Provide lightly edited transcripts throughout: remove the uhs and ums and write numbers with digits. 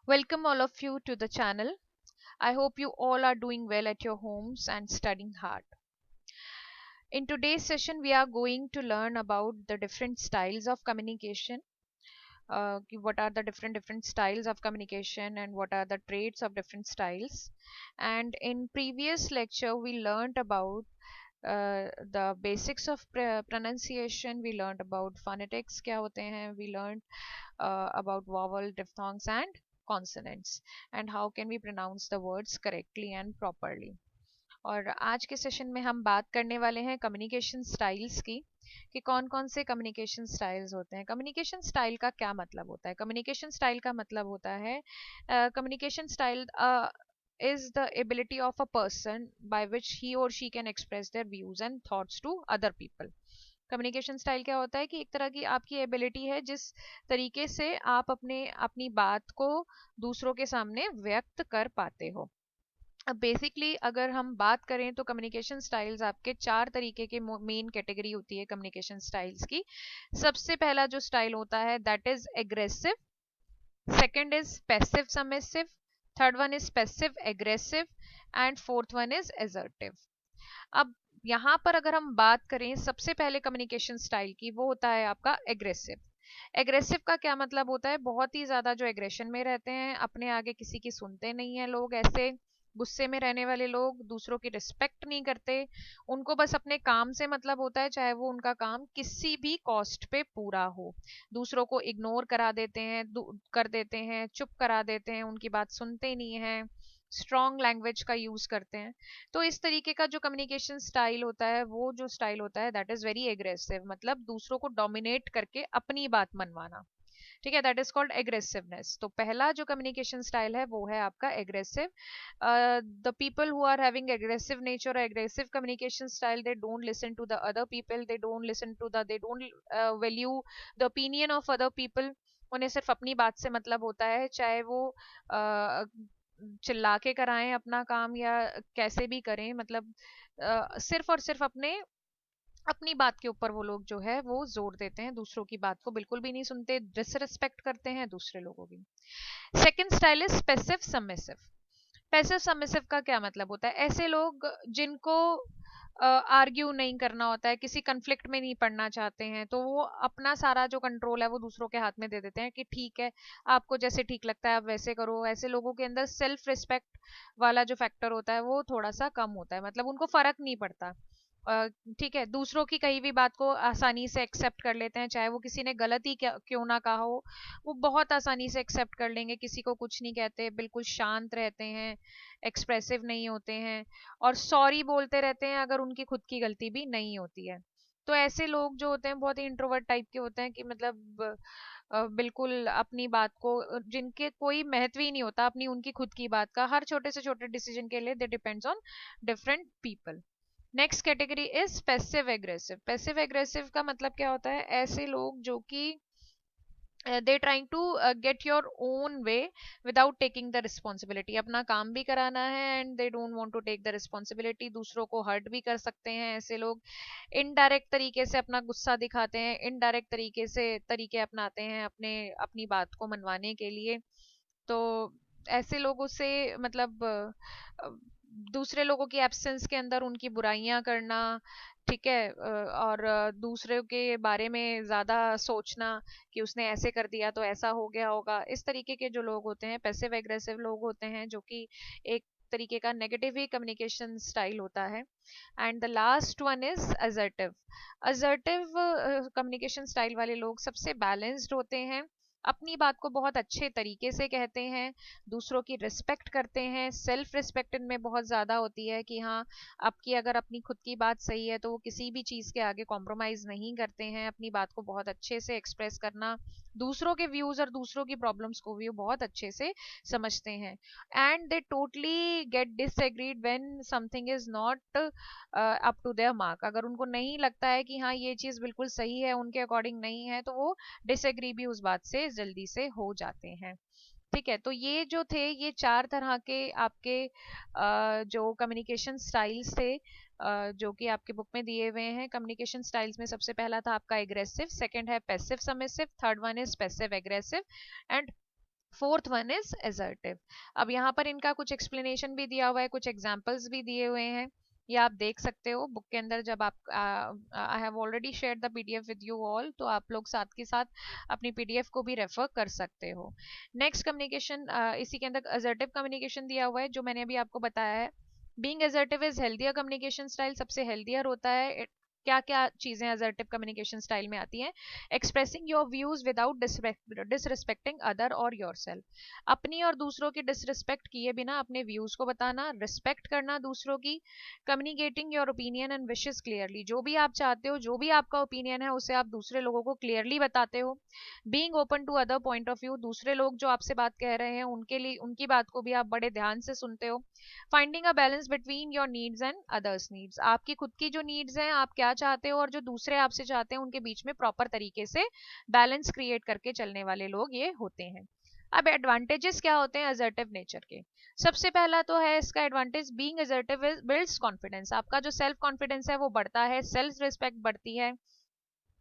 Welcome all of you to the channel. I hope you all are doing well at your homes and studying hard. In today's session, we are going to learn about the different styles of communication. What are the different styles of communication and what are the traits of different styles. And in previous lecture, we learned about the basics of pronunciation. We learned about phonetics क्या होते हैं. We learned about vowel, diphthongs and consonants and how can we pronounce the words correctly and properly. और आज के session में हम बात करने वाले हैं कम्युनिकेशन स्टाइल्स की कि कौन कौन से कम्युनिकेशन स्टाइल्स होते हैं. कम्युनिकेशन स्टाइल का क्या मतलब होता है? कम्युनिकेशन स्टाइल का मतलब होता है communication style is the ability of a person by which he or she can express their views and thoughts to other people. Communication style क्या होता है कि एक तरह की आपकी एबिलिटी है जिस तरीके से आप अपनी बात को दूसरों के सामने व्यक्त कर पाते हो. अब बेसिकली अगर हम बात करें तो कम्युनिकेशन स्टाइल्स आपके चार तरीके के मेन कैटेगरी होती है कम्युनिकेशन स्टाइल्स की. सबसे पहला जो स्टाइल होता है that is aggressive, second is passive submissive, third one is passive aggressive and fourth one is assertive. अब यहाँ पर अगर हम बात करें सबसे पहले कम्युनिकेशन स्टाइल की, वो होता है आपका एग्रेसिव. एग्रेसिव का क्या मतलब होता है? बहुत ही ज्यादा जो एग्रेशन में रहते हैं, अपने आगे किसी की सुनते नहीं है लोग, ऐसे गुस्से में रहने वाले लोग, दूसरों की रिस्पेक्ट नहीं करते, उनको बस अपने काम से मतलब होता है, चाहे वो उनका काम किसी भी कॉस्ट पे पूरा हो. दूसरों को इग्नोर करा देते हैं, कर देते हैं, चुप करा देते हैं, उनकी बात सुनते नहीं हैं, स्ट्रॉन्ग लैंग्वेज का यूज करते हैं. तो इस तरीके का जो कम्युनिकेशन स्टाइल होता है, वो जो स्टाइल होता है दैट इज वेरी एग्रेसिव, मतलब दूसरों को डोमिनेट करके अपनी बात मनवाना. ठीक है, दैट इज कॉल्ड एग्रेसिवनेस. तो पहला जो कम्युनिकेशन स्टाइल है वो है आपका aggressive. The people who are having aggressive nature, aggressive communication style, they don't listen to the other people, they don't value the opinion of other people. उन्हें सिर्फ अपनी बात से मतलब होता है, चाहे वो चिल्ला के कराएं अपना काम या कैसे भी करें, मतलब सिर्फ और सिर्फ अपनी बात के ऊपर वो लोग जो है वो जोर देते हैं, दूसरों की बात को बिल्कुल भी नहीं सुनते, डिसरिस्पेक्ट करते हैं दूसरे लोगों की. Second style is passive submissive. Passive submissive का क्या मतलब होता है? ऐसे लोग जिनको आर्ग्यू नहीं करना होता है, किसी कन्फ्लिक्ट में नहीं पड़ना चाहते हैं, तो वो अपना सारा जो कंट्रोल है वो दूसरों के हाथ में दे देते हैं कि ठीक है, आपको जैसे ठीक लगता है आप वैसे करो. ऐसे लोगों के अंदर सेल्फ रिस्पेक्ट वाला जो फैक्टर होता है वो थोड़ा सा कम होता है, मतलब उनको फर्क नहीं पड़ता. ठीक है, दूसरों की कही भी बात को आसानी से एक्सेप्ट कर लेते हैं, चाहे वो किसी ने गलत ही क्यों ना कहा हो, वो बहुत आसानी से एक्सेप्ट कर लेंगे, किसी को कुछ नहीं कहते, बिल्कुल शांत रहते हैं, एक्सप्रेसिव नहीं होते हैं और सॉरी बोलते रहते हैं अगर उनकी खुद की गलती भी नहीं होती है. तो ऐसे लोग जो होते हैं बहुत ही इंट्रोवर्ट टाइप के होते हैं कि मतलब बिल्कुल अपनी बात को, जिनके कोई महत्व ही नहीं होता अपनी उनकी खुद की बात का, हर छोटे से छोटे डिसीजन के लिए they depends on different people. Next category is passive aggressive. Passive aggressive का मतलब क्या होता है? ऐसे लोग जो कि they trying to get your own way without taking the responsibility. अपना काम भी कराना है and they don't want to take the responsibility, दूसरों को हर्ट भी कर सकते हैं. ऐसे लोग इनडायरेक्ट तरीके से अपना गुस्सा दिखाते हैं, इनडायरेक्ट तरीके से तरीके अपनाते हैं अपनी बात को मनवाने के लिए. तो ऐसे लोगों से मतलब दूसरे लोगों की एब्सेंस के अंदर उनकी बुराइयां करना, ठीक है, और दूसरे के बारे में ज्यादा सोचना कि उसने ऐसे कर दिया तो ऐसा हो गया होगा. इस तरीके के जो लोग होते हैं पैसिव एग्रेसिव लोग होते हैं, जो कि एक तरीके का नेगेटिव ही कम्युनिकेशन स्टाइल होता है. And the last one is assertive. Assertive communication style वाले लोग सबसे बैलेंस्ड होते हैं, अपनी बात को बहुत अच्छे तरीके से कहते हैं, दूसरों की रिस्पेक्ट करते हैं, सेल्फ रिस्पेक्ट इनमें बहुत ज्यादा होती है कि हाँ, आपकी अगर अपनी खुद की बात सही है तो वो किसी भी चीज के आगे कॉम्प्रोमाइज नहीं करते हैं, अपनी बात को बहुत अच्छे से एक्सप्रेस करना, दूसरों के व्यूज और दूसरों की प्रॉब्लम्स को भी वो बहुत अच्छे से समझते हैं. And they totally get disagreed when something is not up to their mark. अगर उनको नहीं लगता है कि हाँ ये चीज बिल्कुल सही है, उनके अकॉर्डिंग नहीं है, तो वो डिसएग्री भी उस बात से जल्दी से हो जाते हैं. ठीक है, तो ये जो थे ये चार तरह के आपके जो कम्युनिकेशन स्टाइल्स थे, जो कि आपके बुक में दिए हुए हैं. कम्युनिकेशन स्टाइल्स में सबसे पहला था आपका एग्रेसिव, सेकंड है passive submissive, third one is passive aggressive and fourth one is assertive। अब यहाँ पर इनका कुछ एक्सप्लेनेशन भी दिया हुआ है, कुछ एग्जाम्पल्स भी दिए हुए हैं, ये आप देख सकते हो बुक के अंदर। जब आप I have already share the PDF with you all, तो आप लोग साथ के साथ अपनी पीडीएफ को भी रेफर कर सकते हो। नेक्स्ट कम्युनिकेशन, इसी के अंदर असर्टिव कम्युनिकेशन दिया हुआ है जो मैंने अभी आपको बताया है। Being assertive is healthier communication style, सबसे हेल्दियर होता है। क्या क्या चीजें असर्टिव कम्युनिकेशन स्टाइल में आती हैं? Expressing your views without disrespecting other और योरसेल्फ, अपनी और दूसरों की डिसरिस्पेक्ट किए बिना अपने व्यूज को बताना, रिस्पेक्ट करना दूसरों की। Communicating your opinion and wishes clearly, जो भी आप चाहते हो, जो भी आपका ओपिनियन है, उसे आप दूसरे लोगों को क्लियरली बताते हो। Being open to other point of view, दूसरे लोग जो आपसे बात कह रहे हैं उनके लिए उनकी बात को भी आप बड़े ध्यान से सुनते हो। Finding a balance between your needs and others needs, आपकी खुद की जो नीड्स हैं, आप क्या चाहते हो, और जो दूसरे आपसे चाहते हैं, उनके बीच में प्रॉपर तरीके से बैलेंस क्रिएट करके चलने वाले लोग ये होते हैं। अब एडवांटेजेस क्या होते हैं असर्टिव नेचर के? सबसे पहला तो है इसका advantage, being assertive builds confidence, आपका जो सेल्फ कॉन्फिडेंस है वो बढ़ता है, सेल्फ रिस्पेक्ट बढ़ती है,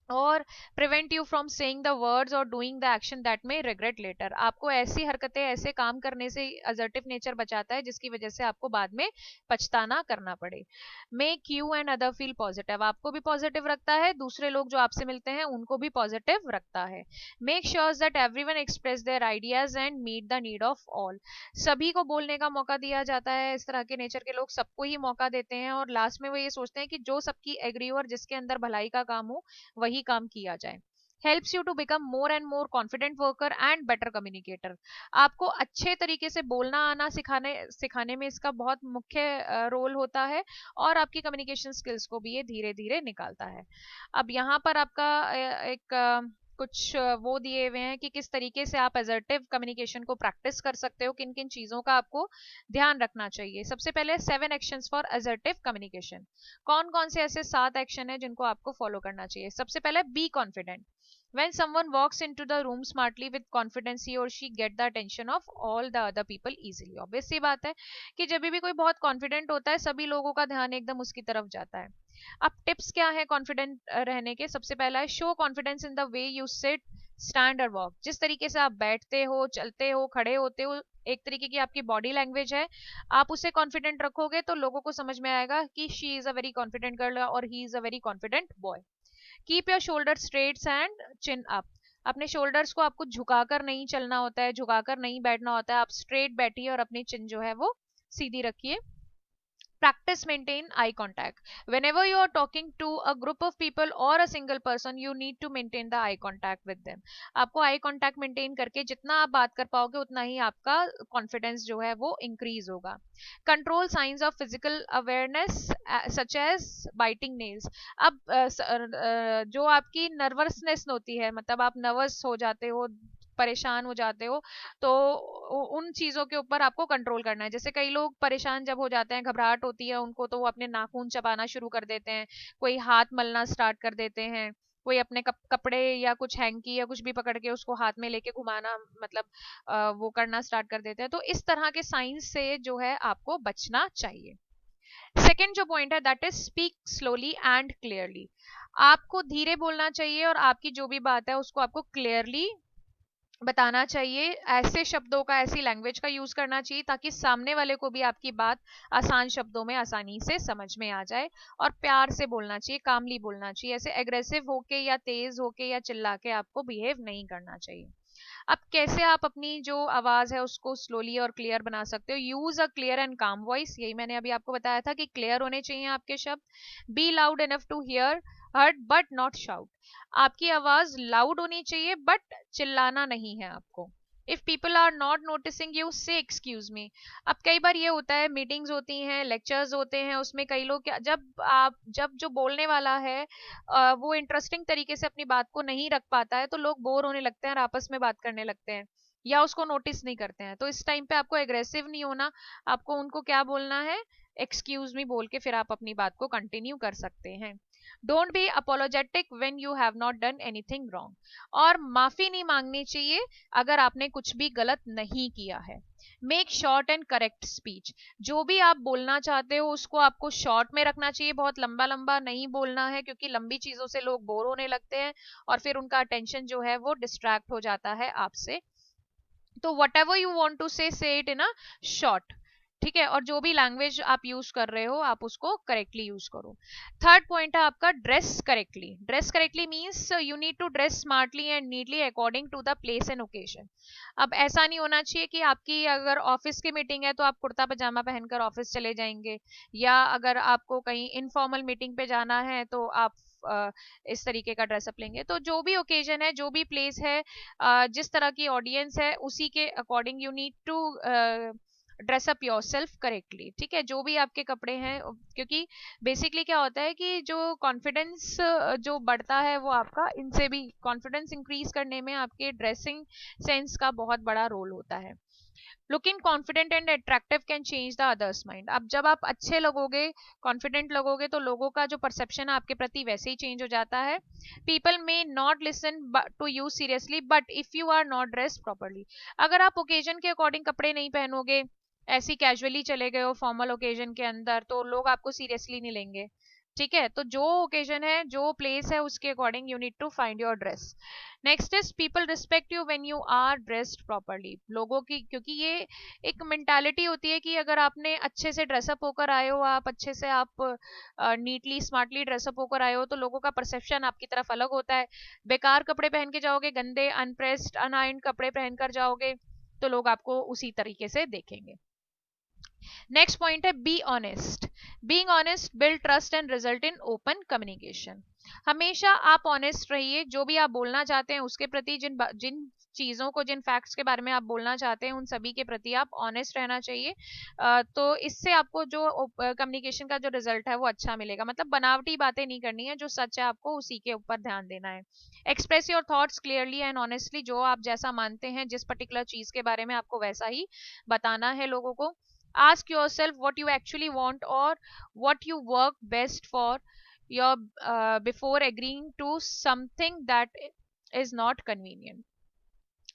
और prevent you from saying the words और डूइंग द एक्शन दैट में रिग्रेट लेटर, आपको ऐसी हरकतें, ऐसे काम करने से असर्टिव नेचर बचाता है जिसकी वजह से आपको बाद में पछताना करना पड़े। Make you and other feel positive, आपको भी पॉजिटिव रखता है, दूसरे लोग जो आपसे मिलते हैं उनको भी पॉजिटिव रखता है। Make sure that everyone express their ideas and meet the need of all, सभी को बोलने का मौका दिया जाता है, इस तरह के नेचर के लोग सबको ही मौका देते हैं, और लास्ट में वो ये सोचते हैं कि जो सबकी एग्री हो और जिसके अंदर भलाई का काम हो वही काम किया जाए। Helps you to become more and more confident worker and better communicator, आपको अच्छे तरीके से बोलना आना सिखाने सिखाने में इसका बहुत मुख्य रोल होता है, और आपकी कम्युनिकेशन स्किल्स को भी ये धीरे धीरे निकालता है। अब यहाँ पर आपका एक कुछ वो दिए हुए हैं कि किस तरीके से आप असर्टिव कम्युनिकेशन को प्रैक्टिस कर सकते हो, किन किन चीजों का आपको ध्यान रखना चाहिए। सबसे पहले 7 एक्शंस फॉर असर्टिव कम्युनिकेशन, कौन कौन से ऐसे 7 एक्शन है जिनको आपको फॉलो करना चाहिए। सबसे पहले, be confident, when someone walks into the room smartly with confidence, he or she get the attention of all the other people easily। obvious सी बात है कि जब भी कोई बहुत कॉन्फिडेंट होता है सभी लोगों का ध्यान एकदम उसकी तरफ जाता है। अब टिप्स क्या है कॉन्फिडेंट रहने के? सबसे पहला है, show confidence in the way you sit, stand और वॉक, जिस तरीके से आप बैठते हो, चलते हो, खड़े होते हो, एक तरीके की आपकी बॉडी लैंग्वेज है, आप उसे कॉन्फिडेंट रखोगे तो लोगों को समझ में आएगा कि she is a very confident girl और he is a very confident boy. Keep your shoulder straight and chin up, अपने शोल्डर्स को आपको झुकाकर नहीं चलना होता है, झुकाकर नहीं बैठना होता है, आप स्ट्रेट बैठिए और अपनी चिन जो है वो सीधी रखिए। Practice maintain eye contact, whenever you are talking to a group of people or a single person, you need to maintain the eye contact with them। आपको eye contact maintain करके जितना आप बात कर पाओगे उतना ही आपका confidence जो है वो increase होगा। Control signs of physical awareness such as biting nails, अब जो आपकी nervousness होती है, मतलब आप nervous हो जाते हो, परेशान हो जाते हो, तो उन चीजों के ऊपर आपको कंट्रोल करना है। जैसे कई लोग परेशान जब हो जाते हैं, घबराहट होती है उनको, तो वो अपने नाखून चबाना शुरू कर देते हैं, कोई हाथ मलना स्टार्ट कर देते हैं, कोई अपने कपड़े या कुछ हैंकी या कुछ भी पकड़ के उसको हाथ में लेके घुमाना, मतलब वो करना स्टार्ट कर देते हैं। तो इस तरह के साइंस से जो है आपको बचना चाहिए। सेकेंड जो पॉइंट है that is speak slowly and clearly, आपको धीरे बोलना चाहिए और आपकी जो भी बात है उसको आपको क्लियरली बताना चाहिए, ऐसे शब्दों का, ऐसी लैंग्वेज का यूज करना चाहिए ताकि सामने वाले को भी आपकी बात आसान शब्दों में आसानी से समझ में आ जाए, और प्यार से बोलना चाहिए, कामली बोलना चाहिए, ऐसे एग्रेसिव होके या तेज होके या चिल्ला के आपको बिहेव नहीं करना चाहिए। अब कैसे आप अपनी जो आवाज है उसको स्लोली और क्लियर बना सकते हो? यूज अ क्लियर एंड काम वॉइस, यही मैंने अभी आपको बताया था कि क्लियर होने चाहिए आपके शब्द। Be loud enough to hear hurt but not shout, आपकी आवाज लाउड होनी चाहिए बट चिल्लाना नहीं है आपको। If people are not noticing you say excuse me, अब कई बार ये होता है, मीटिंग्स होती हैं, लेक्चर्स होते हैं, उसमें कई लोग जब जो बोलने वाला है वो इंटरेस्टिंग तरीके से अपनी बात को नहीं रख पाता है, तो लोग बोर होने लगते हैं और आपस में बात करने लगते हैं या उसको नोटिस नहीं करते हैं। तो इस टाइम पे आपको एग्रेसिव नहीं होना, आपको उनको क्या बोलना है, एक्सक्यूज मी बोल के फिर आप अपनी बात को कंटिन्यू कर सकते हैं। Don't be apologetic when you have not done anything wrong, और माफी नहीं मांगनी चाहिए अगर आपने कुछ भी गलत नहीं किया है। Make short and correct speech, जो भी आप बोलना चाहते हो उसको आपको शॉर्ट में रखना चाहिए, बहुत लंबा लंबा नहीं बोलना है, क्योंकि लंबी चीजों से लोग बोर होने लगते हैं और फिर उनका अटेंशन जो है वो डिस्ट्रैक्ट हो जाता है आपसे। तो whatever you want to say it in a short, ठीक है। और जो भी लैंग्वेज आप यूज कर रहे हो आप उसको करेक्टली यूज करो। थर्ड पॉइंट है आपका dress correctly. Dress correctly means you need to dress smartly and neatly according to the place and occasion. अब ऐसा नहीं होना चाहिए कि आपकी अगर ऑफिस की मीटिंग है तो आप कुर्ता पजामा पहनकर ऑफिस चले जाएंगे, या अगर आपको कहीं इनफॉर्मल मीटिंग पे जाना है तो आप इस तरीके का ड्रेसअप लेंगे। तो जो भी ओकेजन है, जो भी प्लेस है, जिस तरह की ऑडियंस है, उसी के according you need to dress up yourself correctly, ठीक है। जो भी आपके कपड़े हैं, क्योंकि बेसिकली क्या होता है कि जो कॉन्फिडेंस जो बढ़ता है वो आपका इनसे भी, कॉन्फिडेंस इंक्रीज करने में आपके ड्रेसिंग सेंस का बहुत बड़ा रोल होता है। Looking confident and attractive can change the others mind. अब जब आप अच्छे लगोगे, कॉन्फिडेंट लगोगे, तो लोगों का जो परसेप्शन है आपके प्रति वैसे ही चेंज हो जाता है। People may not listen to you seriously but if you are not dress properly. अगर आप ओकेजन के अकॉर्डिंग कपड़े नहीं पहनोगे, ऐसी कैजुअली चले गए हो फॉर्मल ओकेजन के अंदर, तो लोग आपको सीरियसली नहीं लेंगे, ठीक है। तो जो ओकेजन है, जो प्लेस है, उसके according you need to find your dress. Next is people respect you when you are dressed properly. लोगों की, क्योंकि ये एक मेंटालिटी होती है कि अगर आपने अच्छे से ड्रेसअप होकर आए हो, आप अच्छे से, आप नीटली स्मार्टली ड्रेसअप होकर आए हो, तो लोगों का परसेप्शन आपकी तरफ अलग होता है। बेकार कपड़े पहन के जाओगे, गंदे अनप्रेस्ड अनआयरन कपड़े पहनकर जाओगे, तो लोग आपको उसी तरीके से देखेंगे। नेक्स्ट पॉइंट है be honest. Being honest build trust and result in open communication. हमेशा आप ऑनेस्ट रहिए, जो भी आप बोलना चाहते हैं उसके प्रति, जिन जिन चीजों को, जिन फैक्ट्स के बारे में आप बोलना चाहते हैं, उन सभी के प्रति आप ऑनेस्ट रहना चाहिए। तो इससे आपको जो कम्युनिकेशन का जो रिजल्ट है वो अच्छा मिलेगा। मतलब बनावटी बातें नहीं करनी है, जो सच है आपको उसी के ऊपर ध्यान देना है। Express your thoughts clearly and honestly. जो आप जैसा मानते हैं, जिस पर्टिकुलर चीज के बारे में, आपको वैसा ही बताना है लोगों को। Ask yourself what you actually want or what you work best for your before agreeing to something that is not convenient.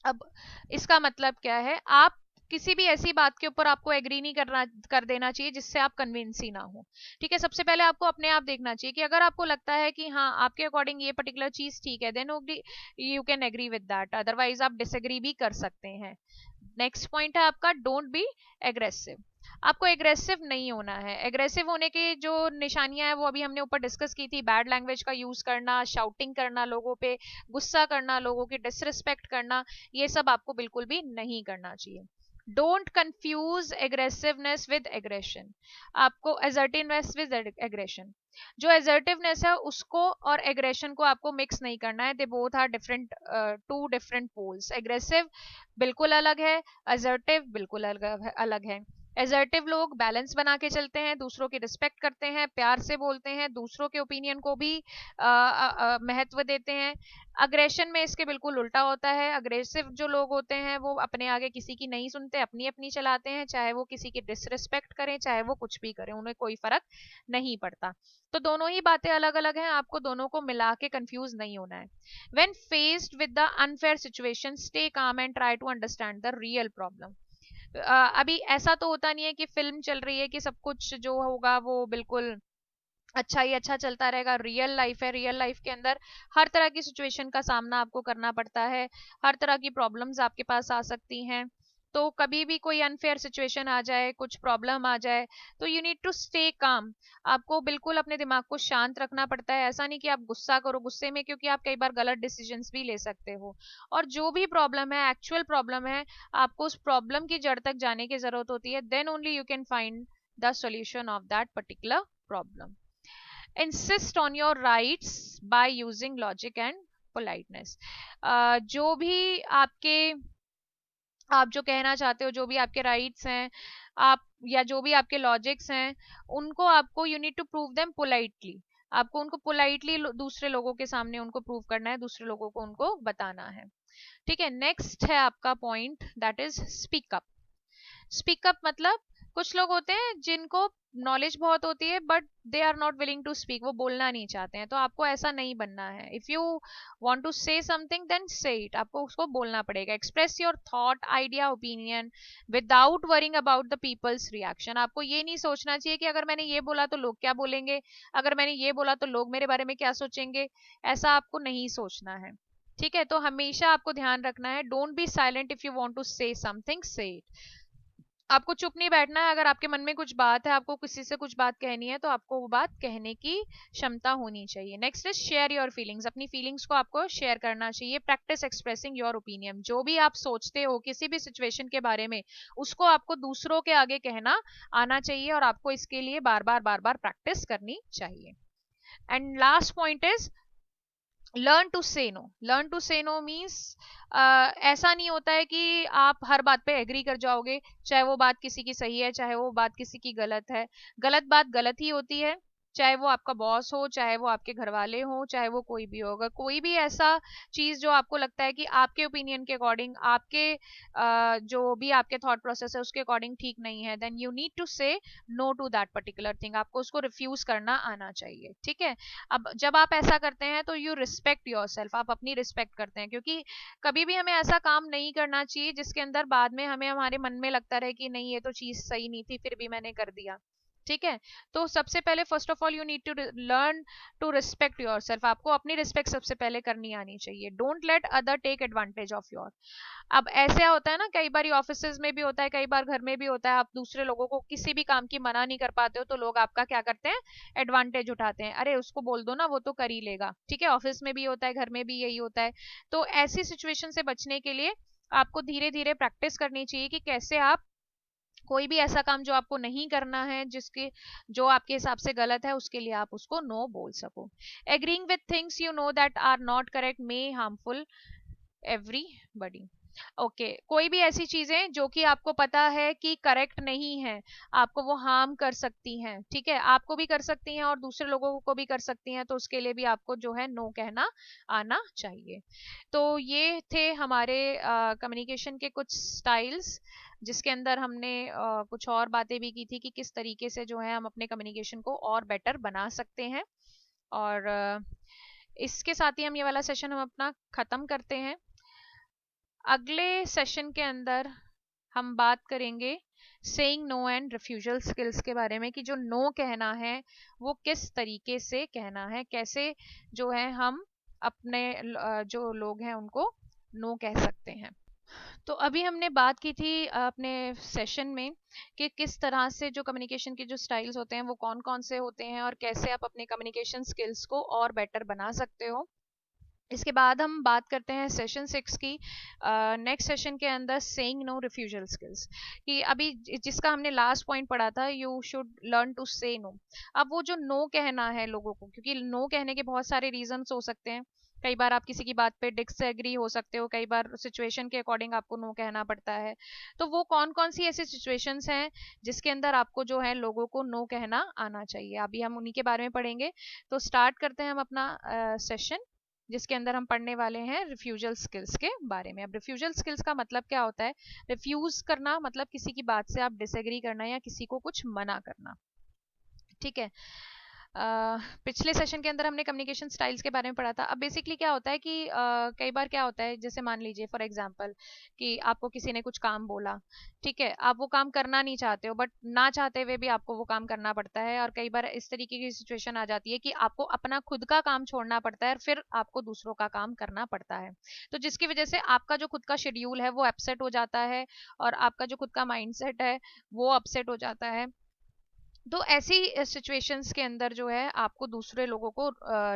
अब इसका मतलब क्या है, आप किसी भी ऐसी बात के ऊपर आपको एग्री नहीं करना, कर देना चाहिए जिससे आप कन्विंस ही ना हो, ठीक है। सबसे पहले आपको अपने आप देखना चाहिए कि अगर आपको लगता है कि हाँ आपके अकॉर्डिंग ये पर्टिकुलर चीज ठीक है, then you can agree with that, otherwise आप डिसएग्री भी कर सकते हैं। नेक्स्ट पॉइंट है आपका डोंट बी एग्रेसिव। आपको एग्रेसिव नहीं होना है। एग्रेसिव होने की जो निशानियां हैं वो अभी हमने ऊपर डिस्कस की थी। बैड लैंग्वेज का यूज करना, शाउटिंग करना लोगों पे, गुस्सा करना, लोगों की डिसरिस्पेक्ट करना, ये सब आपको बिल्कुल भी नहीं करना चाहिए। Don't confuse aggressiveness with aggression. आपको एजर्टिवनेस विद एग्रेशन, जो एजर्टिवनेस है उसको और एग्रेशन को आपको मिक्स नहीं करना है। They both are different, two different poles. Aggressive बिल्कुल अलग है, असर्टिव बिल्कुल अलग है। एजर्टिव लोग बैलेंस बना के चलते हैं, दूसरों की रिस्पेक्ट करते हैं, प्यार से बोलते हैं, दूसरों के ओपिनियन को भी महत्व देते हैं। अग्रेशन में इसके बिल्कुल उल्टा होता है। अग्रेसिव जो लोग होते हैं वो अपने आगे किसी की नहीं सुनते, अपनी अपनी चलाते हैं, चाहे वो किसी की डिसरिस्पेक्ट करें, चाहे वो कुछ भी करें, उन्हें कोई फर्क नहीं पड़ता। तो दोनों ही बातें अलग अलग हैं, आपको दोनों को मिला के कंफ्यूज नहीं होना है। When faced with the unfair situation, stay calm and try to understand the real problem. अभी ऐसा तो होता नहीं है कि फिल्म चल रही है कि सब कुछ जो होगा वो बिल्कुल अच्छा ही अच्छा चलता रहेगा। रियल लाइफ है, रियल लाइफ के अंदर हर तरह की सिचुएशन का सामना आपको करना पड़ता है, हर तरह की प्रॉब्लम्स आपके पास आ सकती हैं। तो कभी भी कोई अनफेयर सिचुएशन आ जाए, कुछ प्रॉब्लम आ जाए, तो you need to stay calm. आपको बिल्कुल अपने दिमाग को शांत रखना पड़ता है। ऐसा नहीं कि आप गुस्सा करो, गुस्से में क्योंकि आप कई बार गलत डिसीजंस भी ले सकते हो। और जो भी प्रॉब्लम है, एक्चुअल प्रॉब्लम है, आपको उस प्रॉब्लम की जड़ तक जाने की जरूरत होती है। Then only you can find the solution of that particular problem. Insist on your rights by using logic and politeness. जो भी आपके, आप जो कहना चाहते हो, जो भी आपके राइट्स हैं, आप, या जो भी आपके लॉजिक्स हैं, उनको आपको, you need to prove them politely. आपको उनको पोलाइटली दूसरे लोगों के सामने उनको प्रूव करना है, दूसरे लोगों को उनको बताना है, ठीक है। नेक्स्ट है आपका point, that is speak up. Speak up मतलब, कुछ लोग होते हैं जिनको नॉलेज बहुत होती है but they are not willing to speak, वो बोलना नहीं चाहते हैं। तो आपको ऐसा नहीं बनना है। If you want to say something then say it, आपको उसको बोलना पड़ेगा। Express your thought, idea, opinion without worrying about the people's reaction. आपको ये नहीं सोचना चाहिए कि अगर मैंने ये बोला तो लोग क्या बोलेंगे, अगर मैंने ये बोला तो लोग मेरे बारे में क्या सोचेंगे। ऐसा आपको नहीं सोचना है। ठीक है, तो हमेशा आपको ध्यान रखना है, don't be silent if you want to say something, say it. आपको चुप नहीं बैठना है। अगर आपके मन में कुछ बात है, आपको किसी से कुछ बात कहनी है, तो आपको वो बात कहने की क्षमता होनी चाहिए। Next is share your feelings. अपनी फीलिंग्स को आपको शेयर करना चाहिए। Practice expressing your opinion. जो भी आप सोचते हो किसी भी सिचुएशन के बारे में, उसको आपको दूसरों के आगे कहना आना चाहिए, और आपको इसके लिए बार बार प्रैक्टिस करनी चाहिए। And last point is learn to say no. Learn to say no means ऐसा नहीं होता है कि आप हर बात पे एग्री कर जाओगे, चाहे वो बात किसी की सही है, चाहे वो बात किसी की गलत है। गलत बात गलत ही होती है, चाहे वो आपका बॉस हो, चाहे वो आपके घर वाले हो, चाहे वो कोई भी होगा। कोई भी ऐसा चीज जो आपको लगता है कि आपके ओपिनियन के अकॉर्डिंग, आपके जो भी आपके थॉट प्रोसेस है उसके अकॉर्डिंग ठीक नहीं है, then you need to say no to that particular thing. आपको उसको रिफ्यूज करना आना चाहिए। ठीक है, अब जब आप ऐसा करते हैं तो यू रिस्पेक्ट योर सेल्फ, आप अपनी रिस्पेक्ट करते हैं। क्योंकि कभी भी हमें ऐसा काम नहीं करना चाहिए जिसके अंदर बाद में हमें हमारे मन में लगता रहे कि नहीं, ये तो चीज सही नहीं थी, फिर भी मैंने कर दिया। ठीक है, तो सबसे पहले first of all you need to learn to respect yourself. आपको अपनी रिस्पेक्ट सबसे पहले करनी आनी चाहिए। Don't let other take advantage of your. अब ऐसे होता है ना, कई बार ऑफिस में भी होता है, कई बार घर में भी होता है, आप दूसरे लोगों को किसी भी काम की मना नहीं कर पाते हो, तो लोग आपका क्या करते हैं, एडवांटेज उठाते हैं। अरे उसको बोल दो ना, वो तो कर ही लेगा। ठीक है, ऑफिस में भी होता है, घर में भी यही होता है। तो ऐसी सिचुएशन से बचने के लिए आपको धीरे धीरे प्रैक्टिस करनी चाहिए कि कैसे आप कोई भी ऐसा काम जो आपको नहीं करना है, जिसके जो आपके हिसाब से गलत है, उसके लिए आप उसको नो बोल सको। Agreeing with things you know that are not correct may harmful everybody. Okay, कोई भी ऐसी चीजें जो कि आपको पता है कि करेक्ट नहीं है, आपको वो हार्म कर सकती हैं, ठीक है, आपको भी कर सकती हैं और दूसरे लोगों को भी कर सकती हैं, तो उसके लिए भी आपको जो है नो कहना आना चाहिए। तो ये थे हमारे कम्युनिकेशन के कुछ स्टाइल्स, जिसके अंदर हमने कुछ और बातें भी की थी कि किस तरीके से जो है हम अपने कम्युनिकेशन को और बेटर बना सकते हैं। और इसके साथ ही हम ये वाला सेशन हम अपना खत्म करते हैं। अगले सेशन के अंदर हम बात करेंगे saying no and refusal skills के बारे में, कि जो नो कहना है वो किस तरीके से कहना है, कैसे जो है हम अपने जो लोग हैं उनको नो कह सकते हैं। तो अभी हमने बात की थी अपने सेशन में कि किस तरह से जो कम्युनिकेशन के जो स्टाइल्स होते हैं वो कौन कौन से होते हैं, और कैसे आप अपने कम्युनिकेशन स्किल्स को और बेटर बना सकते हो। इसके बाद हम बात करते हैं सेशन 6 की, नेक्स्ट सेशन के अंदर सेइंग नो रिफ्यूजल स्किल्स, कि अभी जिसका हमने लास्ट पॉइंट पढ़ा था, you should learn to say no. अब वो जो नो कहना है लोगों को, क्योंकि नो कहने के बहुत सारे रीजंस हो सकते हैं। कई बार आप किसी की बात पे डिसएग्री हो सकते हो, कई बार सिचुएशन के अकॉर्डिंग आपको नो कहना पड़ता है। तो वो कौन कौन सी ऐसी सिचुएशंस हैं जिसके अंदर आपको जो है लोगों को नो कहना आना चाहिए, अभी हम उन्हीं के बारे में पढ़ेंगे। तो स्टार्ट करते हैं हम अपना सेशन, जिसके अंदर हम पढ़ने वाले हैं रिफ्यूजल स्किल्स के बारे में। अब रिफ्यूजल स्किल्स का मतलब क्या होता है? रिफ्यूज करना मतलब किसी की बात से आप डिसएग्री करना या किसी को कुछ मना करना। ठीक है, पिछले सेशन के अंदर हमने कम्युनिकेशन स्टाइल्स के बारे में पढ़ा था। अब बेसिकली क्या होता है कि कई बार क्या होता है, जैसे मान लीजिए फॉर एग्जांपल कि आपको किसी ने कुछ काम बोला, ठीक है, आप वो काम करना नहीं चाहते हो, बट ना चाहते हुए भी आपको वो काम करना पड़ता है। और कई बार इस तरीके की सिचुएशन आ जाती है कि आपको अपना खुद का काम छोड़ना पड़ता है, फिर आपको दूसरों का काम करना पड़ता है। तो जिसकी वजह से आपका जो खुद का शेड्यूल है वो अपसेट हो जाता है, और आपका जो खुद का माइंडसेट है वो अपसेट हो जाता है। तो ऐसी सिचुएशंस के अंदर जो है आपको दूसरे लोगों को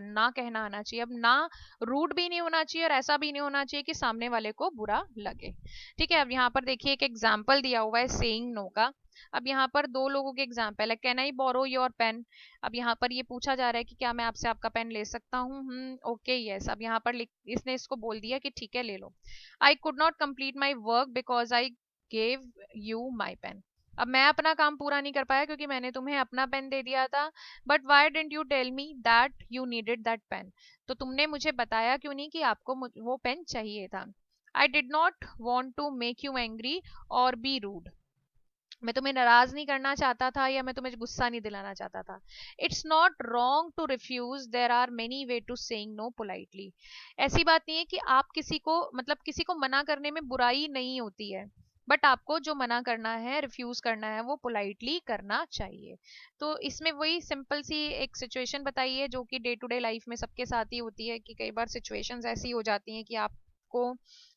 ना कहना आना चाहिए। अब ना रूड भी नहीं होना चाहिए और ऐसा भी नहीं होना चाहिए कि सामने वाले को बुरा लगे। ठीक है, अब यहाँ पर देखिए एक एग्जाम्पल दिया हुआ है सेइंग नो का। अब यहाँ पर दो लोगों के एग्जाम्पल है, can I borrow your pen. अब यहाँ पर ये पूछा जा रहा है कि क्या मैं आपसे आपका पेन ले सकता हूँ, ओके यस। अब यहाँ पर इसने इसको बोल दिया कि ठीक है ले लो। I could not complete my work because I gave you my pen. अब मैं अपना काम पूरा नहीं कर पाया क्योंकि मैंने तुम्हें अपना पेन दे दिया था। But why didn't you tell me that you needed that pen. तो तुमने मुझे बताया क्यों नहीं कि आपको वो पेन चाहिए था। I did not want to make you angry और बी रूड। मैं तुम्हें नाराज नहीं करना चाहता था या मैं तुम्हें गुस्सा नहीं दिलाना चाहता था। It's not wrong to refuse, there are many way to saying no politely. ऐसी बात नहीं है कि आप किसी को मतलब किसी को मना करने में बुराई नहीं होती है। बट आपको जो मना करना है, रिफ्यूज करना है, वो पोलाइटली करना चाहिए। तो इसमें वही सिंपल सी एक सिचुएशन बताई है जो कि डे टू डे लाइफ में सबके साथ ही होती है कि कई बार सिचुएशंस ऐसी हो जाती हैं कि आपको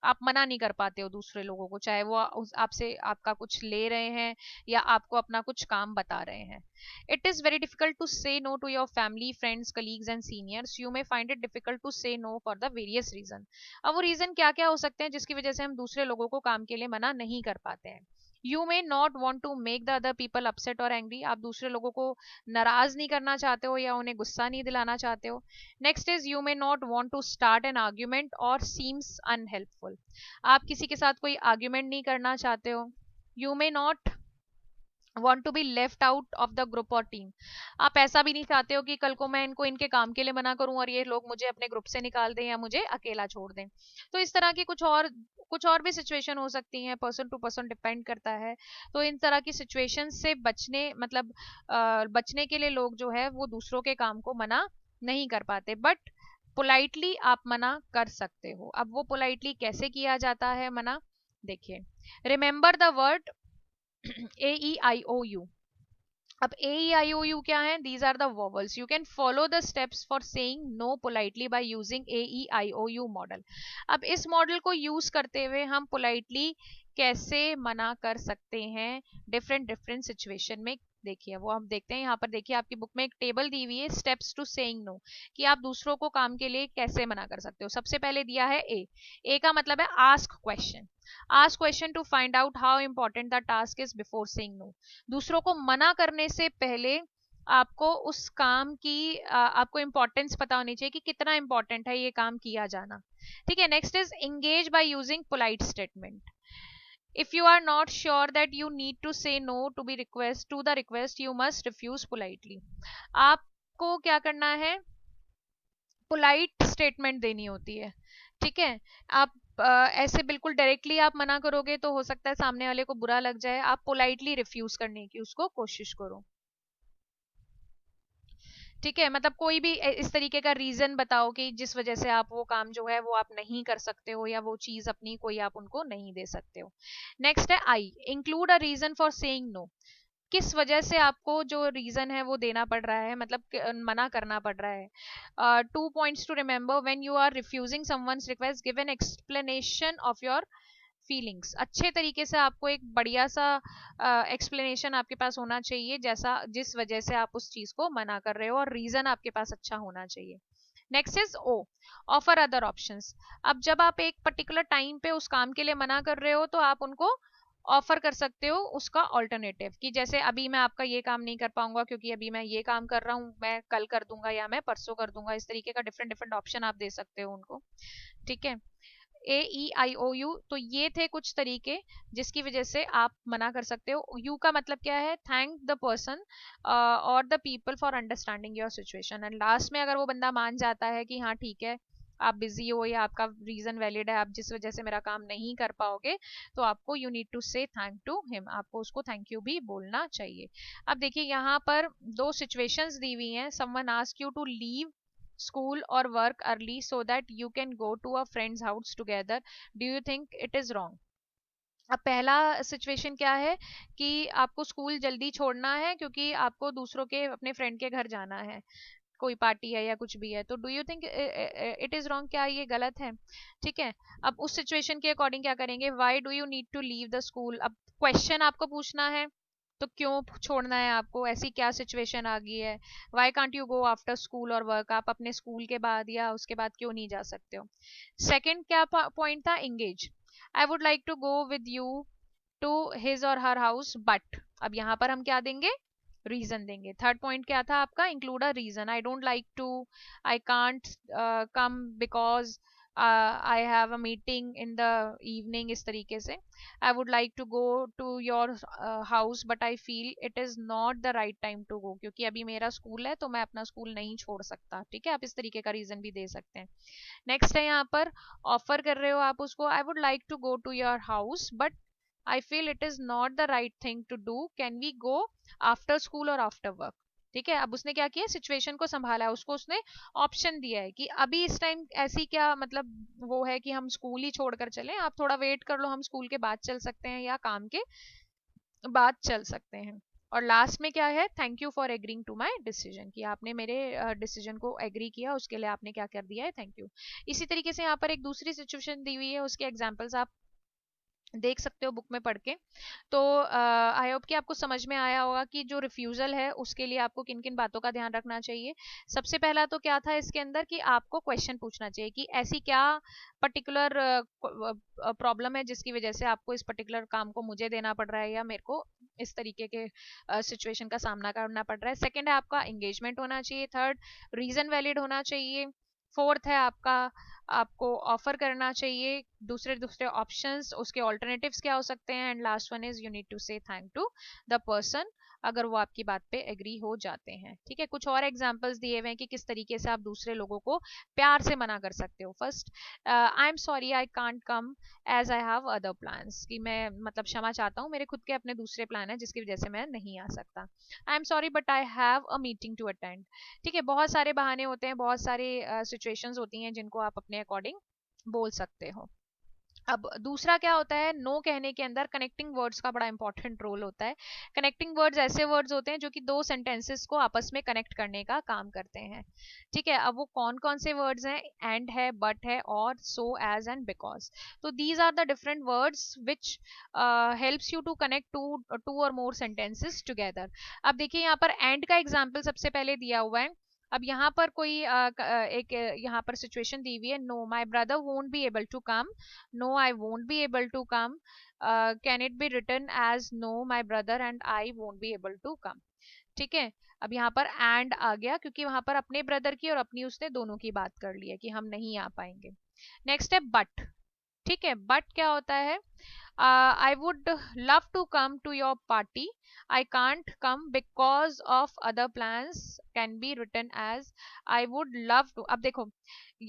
आप मना नहीं कर पाते हो दूसरे लोगों को, चाहे वो आपसे आपका कुछ ले रहे हैं या आपको अपना कुछ काम बता रहे हैं। It is very difficult to say no to your family, friends, colleagues and seniors. You may find it difficult to say no for the various reason. अब वो रीजन क्या क्या हो सकते हैं जिसकी वजह से हम दूसरे लोगों को काम के लिए मना नहीं कर पाते हैं। You may not want to make the other people upset और एंग्री। आप दूसरे लोगों को नाराज नहीं करना चाहते हो या उन्हें गुस्सा नहीं दिलाना चाहते हो। Next is you may not want to start an argument और सीम्स अनहेल्पफुल। आप किसी के साथ कोई आर्ग्यूमेंट नहीं करना चाहते हो। You may not want to be left out of the group or team। आप ऐसा भी नहीं चाहते हो कि कल को मैं इनको इनके काम के लिए मना करूं और ये लोग मुझे अपने ग्रुप से निकाल दें या मुझे अकेला छोड़ दें। तो इस तरह की कुछ और भी सिचुएशन हो सकती हैं, पर्सन टू पर्सन डिपेंड करता है। तो इन तरह की सिचुएशन से बचने मतलब बचने के लिए लोग जो है वो दूसरों के काम को मना नहीं कर पाते, बट पोलाइटली आप मना कर सकते हो। अब वो पोलाइटली कैसे किया जाता है मना, देखिए, remember the word A E I O U. अब A E I O U क्या है? These are the vowels. You can follow the steps for saying no politely by using A E I O U model. अब इस model को use करते हुए हम politely कैसे मना कर सकते हैं डिफरेंट डिफरेंट सिचुएशन में, देखिए वो हम देखते हैं। यहाँ पर देखिए आपकी बुक में एक टेबल दी हुई है, स्टेप्स टू सेइंग नो, कि आप दूसरों को काम के लिए कैसे मना कर सकते हो। सबसे पहले दिया है ए का मतलब है ask question. Ask question to find out how important the task is before saying no. दूसरों को मना करने से पहले आपको उस काम की आपको इंपॉर्टेंस पता होनी चाहिए कि कितना इंपॉर्टेंट है ये काम किया जाना। ठीक है। Next is engage by using polite statement. if you are not sure that you need to say no to be request to the request, you must refuse politely। आपको क्या करना है? पोलाइट स्टेटमेंट देनी होती है। ठीक है। आप ऐसे बिल्कुल डायरेक्टली आप मना करोगे तो हो सकता है सामने वाले को बुरा लग जाए। आप पोलाइटली रिफ्यूज करने की उसको कोशिश करो। ठीक है। मतलब कोई भी इस तरीके का रीजन बताओ कि जिस वजह से आप वो काम जो है वो आप नहीं कर सकते हो या वो चीज अपनी कोई आप उनको नहीं दे सकते हो। नेक्स्ट है I, include a reason for saying no. किस वजह से आपको जो रीजन है वो देना पड़ रहा है, मतलब मना करना पड़ रहा है। 2 points to remember, when you are refusing someone's request give an explanation of your feelings. अच्छे तरीके से आपको एक बढ़िया सा एक्सप्लेनेशन आपके पास होना चाहिए, जैसा जिस वजह से आप उस चीज को मना कर रहे हो, और रीजन आपके पास अच्छा होना चाहिए। Next is O, offer other options. अब जब आप एक पर्टिकुलर टाइम पे उस काम के लिए मना कर रहे हो तो आप उनको ऑफर कर सकते हो उसका ऑल्टरनेटिव, कि जैसे अभी मैं आपका ये काम नहीं कर पाऊंगा क्योंकि अभी मैं ये काम कर रहा हूँ, मैं कल कर दूंगा या मैं परसों कर दूंगा। इस तरीके का डिफरेंट डिफरेंट ऑप्शन आप दे सकते हो उनको। ठीक है। ए ई आई ओ यू, तो ये थे कुछ तरीके जिसकी वजह से आप मना कर सकते हो। यू का मतलब क्या है? थैंक द पर्सन और the people for understanding your situation. And last में अगर वो बंदा मान जाता है कि हाँ ठीक है आप बिजी हो या आपका रीजन वैलिड है, आप जिस वजह से मेरा काम नहीं कर पाओगे, तो आपको you need to say thank to him, आपको उसको थैंक यू भी बोलना चाहिए। अब देखिए यहाँ पर दो सिचुएशंस दी हुई हैं। Someone ask you to leave school or work early so that you can go to a friend's house together, do you think it is wrong? अब पहला सिचुएशन क्या है कि आपको स्कूल जल्दी छोड़ना है क्योंकि आपको दूसरों के अपने फ्रेंड के घर जाना है, कोई पार्टी है या कुछ भी है, तो do you think it is wrong? क्या ये गलत है? ठीक है। अब उस सिचुएशन के अकॉर्डिंग क्या करेंगे? Why do you need to leave the school. अब क्वेश्चन आपको पूछना है, तो क्यों छोड़ना है आपको, ऐसी क्या सिचुएशन आ गई है? Why can't you go after school और वर्क, आप अपने स्कूल के बाद या उसके बाद क्यों नहीं जा सकते हो? सेकंड क्या पॉइंट था? Engage, I would like to go with you to his or her house but. अब यहाँ पर हम क्या देंगे? रीजन देंगे। थर्ड पॉइंट क्या था आपका? Include a reason, I don't like to, I can't come because I have a meeting in the evening, इस तरीके से। I would like to go to your house but I feel it is not the right time to go, क्योंकि अभी मेरा school है तो मैं अपना स्कूल नहीं छोड़ सकता। ठीक है। आप इस तरीके का रीजन भी दे सकते हैं। नेक्स्ट है यहाँ पर ऑफर कर रहे हो आप उसको, I would like to go to your house but I feel it is not the right thing to do. Can we go after school or after work? ठीक है, अब उसने क्या किया, सिचुएशन को संभाला है, उसको उसने ऑप्शन दिया है कि अभी इस टाइम ऐसी क्या मतलब वो है कि हम स्कूल ही छोड़कर चलें, आप थोड़ा वेट कर लो, हम स्कूल के बाद चल सकते हैं या काम के बाद चल सकते हैं। और लास्ट में क्या है, thank you for agreeing to my decision, कि आपने मेरे डिसीजन को एग्री किया, उसके लिए आपने क्या कर दिया है, थैंक यू। इसी तरीके से यहाँ पर एक दूसरी सिचुएशन दी हुई है, उसके एग्जांपल्स आप देख सकते हो बुक में पढ़ के। तो आई होप कि आपको समझ में आया होगा कि जो रिफ्यूजल है उसके लिए आपको किन किन बातों का ध्यान रखना चाहिए। सबसे पहला तो क्या था इसके अंदर कि आपको क्वेश्चन पूछना चाहिए कि ऐसी क्या पर्टिकुलर प्रॉब्लम है जिसकी वजह से आपको इस पर्टिकुलर काम को मुझे देना पड़ रहा है या मेरे को इस तरीके के सिचुएशन का सामना करना पड़ रहा है। सेकंड है आपका एंगेजमेंट होना चाहिए। थर्ड, रीजन वैलिड होना चाहिए। फोर्थ है आपका, आपको ऑफर करना चाहिए दूसरे दूसरे ऑप्शंस, उसके ऑल्टरनेटिव्स क्या हो सकते हैं। And last one is you need to say thank to the person, अगर वो आपकी बात पे एग्री हो जाते हैं। ठीक है, कुछ और एग्जांपल्स दिए हुए हैं कि किस तरीके से आप दूसरे लोगों को प्यार से मना कर सकते हो। First, I am sorry I can't come as I have other plans, कि मैं मतलब क्षमा चाहता हूँ, मेरे खुद के अपने दूसरे प्लान है जिसकी वजह से मैं नहीं आ सकता। I am sorry but I have a meeting to attend. ठीक है, बहुत सारे बहाने होते हैं, बहुत सारे सिचुएशंस होती हैं जिनको आप अपने अकॉर्डिंग बोल सकते हो। अब दूसरा क्या होता है, नो कहने के अंदर कनेक्टिंग वर्ड्स का बड़ा इंपॉर्टेंट रोल होता है। कनेक्टिंग वर्ड्स ऐसे वर्ड्स होते हैं जो कि दो सेंटेंसेस को आपस में कनेक्ट करने का काम करते हैं। ठीक है, अब वो कौन कौन से वर्ड्स हैं, एंड है, बट है, or, so, as and because. तो these are the different words which helps you to connect two or more sentences together. अब देखिए यहाँ पर एंड का एग्जाम्पल सबसे पहले दिया हुआ है। अब यहाँ पर कोई एक यहाँ पर सिचुएशन दी हुई है, no my brother won't be able to come, no I won't be able to come, can it be written as no my brother and I won't be able to come। ठीक है, अब यहाँ पर and आ गया क्योंकि वहां पर अपने ब्रदर की और अपनी उसने दोनों की बात कर ली है कि हम नहीं आ पाएंगे। नेक्स्ट है बट। ठीक है, बट क्या होता है, I would love to come to your party, I can't come because of other plans, can be written as I would love to. अब देखो,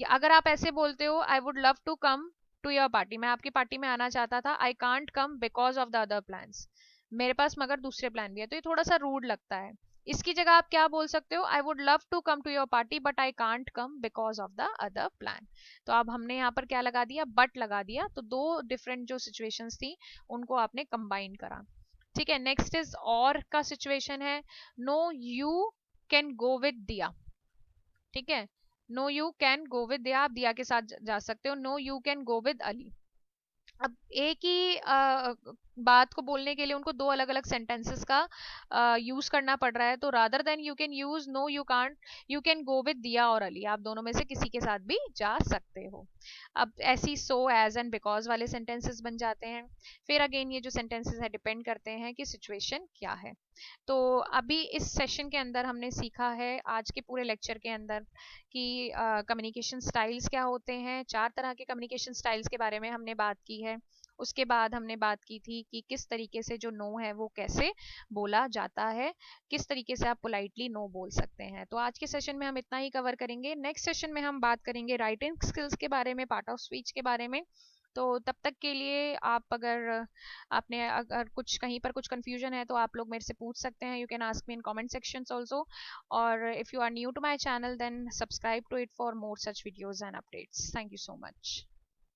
अगर आप ऐसे बोलते हो I would love to come to your party, मैं आपकी party में आना चाहता था, I can't come because of the other plans, मेरे पास मगर दूसरे प्लान भी है, तो ये थोड़ा सा रूड लगता है। इसकी जगह आप क्या बोल सकते हो, I would love to come to your party but I can't come because of the other plan. तो अब हमने यहाँ पर क्या लगा दिया, बट लगा दिया, तो दो डिफरेंट जो सिचुएशंस थी उनको आपने कंबाइन करा। ठीक है, नेक्स्ट इज और का सिचुएशन है, no you can go with Diya. ठीक है, no you can go with Diya, आप दिया के साथ जा सकते हो। No you can go with Ali. अब एक ही बात को बोलने के लिए उनको दो अलग अलग सेंटेंसेस का यूज करना पड़ रहा है, तो rather than you can use no you can't, you can go with Diya और अली, आप दोनों में से किसी के साथ भी जा सकते हो। अब ऐसी सो, एज एंड बिकॉज वाले सेंटेंसेस बन जाते हैं। फिर अगेन ये जो सेंटेंसेस है डिपेंड करते हैं कि सिचुएशन क्या है। तो अभी इस सेशन के अंदर हमने सीखा है, आज के पूरे लेक्चर के अंदर, कि कम्युनिकेशन स्टाइल्स क्या होते हैं। चार तरह के कम्युनिकेशन स्टाइल्स के बारे में हमने बात की है। उसके बाद हमने बात की थी कि किस तरीके से जो नो है वो कैसे बोला जाता है, किस तरीके से आप पोलाइटली नो बोल सकते हैं। तो आज के सेशन में हम इतना ही कवर करेंगे। नेक्स्ट सेशन में हम बात करेंगे राइटिंग स्किल्स के बारे में, पार्ट ऑफ स्पीच के बारे में। तो तब तक के लिए आप अगर आपने अगर कुछ कहीं पर कुछ कंफ्यूजन है तो आप लोग मेरे से पूछ सकते हैं, you can ask me in comment sections also. और if you are new to my channel then subscribe to it for more such videos and updates. Thank you so much.